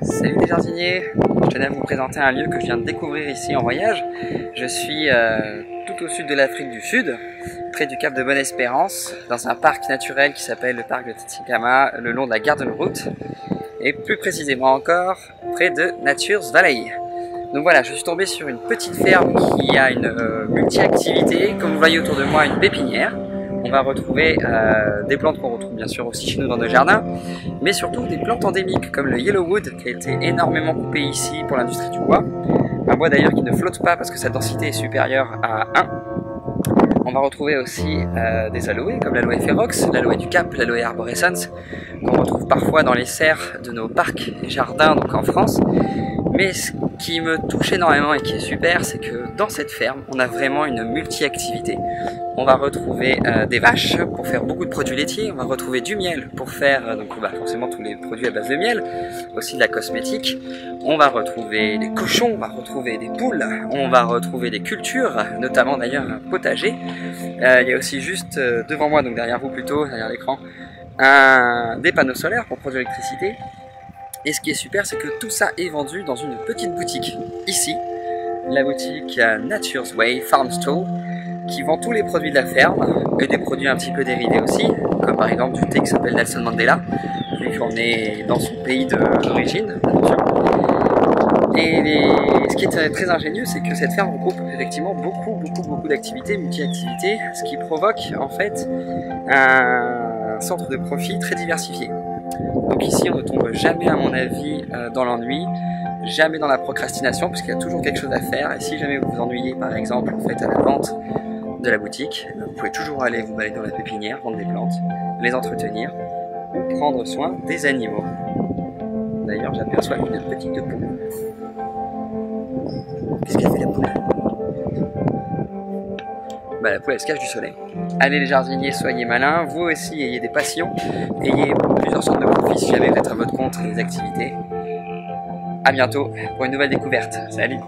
Salut les jardiniers, je tenais à vous présenter un lieu que je viens de découvrir ici en voyage. Je suis tout au sud de l'Afrique du Sud, près du Cap de Bonne-Espérance, dans un parc naturel qui s'appelle le parc de Tsitsikamma, le long de la Garden Route, et plus précisément encore près de Nature's Valley. Donc voilà, je suis tombé sur une petite ferme qui a une multi-activité, comme vous voyez autour de moi, une pépinière. On va retrouver des plantes qu'on retrouve bien sûr aussi chez nous dans nos jardins, mais surtout des plantes endémiques comme le Yellowwood qui a été énormément coupé ici pour l'industrie du bois. Un bois d'ailleurs qui ne flotte pas parce que sa densité est supérieure à 1. On va retrouver aussi des aloés comme l'aloe ferox, l'aloe du Cap, l'aloe arborescens, qu'on retrouve parfois dans les serres de nos parcs et jardins donc en France. Mais ce qui me touche énormément et qui est super, c'est que dans cette ferme, on a vraiment une multi-activité. On va retrouver des vaches pour faire beaucoup de produits laitiers, on va retrouver du miel pour faire donc, forcément tous les produits à base de miel, aussi de la cosmétique. On va retrouver des cochons, on va retrouver des poules, on va retrouver des cultures, notamment d'ailleurs un potager. Il y a aussi juste devant moi, donc derrière vous plutôt, derrière l'écran, des panneaux solaires pour produire l'électricité. Et ce qui est super, c'est que tout ça est vendu dans une petite boutique. Ici, la boutique Nature's Way Farm Store, qui vend tous les produits de la ferme, et des produits un petit peu dérivés aussi, comme par exemple du thé qui s'appelle Nelson Mandela, vu qu'on est dans son pays d'origine, attention. Et ce qui est très ingénieux, c'est que cette ferme regroupe effectivement beaucoup d'activités, multi-activités, ce qui provoque en fait un centre de profit très diversifié. Donc ici on ne tombe jamais à mon avis dans l'ennui, jamais dans la procrastination puisqu'il y a toujours quelque chose à faire et si jamais vous vous ennuyez par exemple en fait à la vente de la boutique, vous pouvez toujours aller vous balader dans la pépinière, vendre des plantes, les entretenir ou prendre soin des animaux. D'ailleurs j'aperçois une petite poule. Qu'est-ce qu'elle fait la poule? La poule elle se cache du soleil. Allez les jardiniers, soyez malins, vous aussi ayez des passions, ayez plusieurs sortes de profits si jamais vous êtes à votre compte et des activités. A bientôt pour une nouvelle découverte. Salut!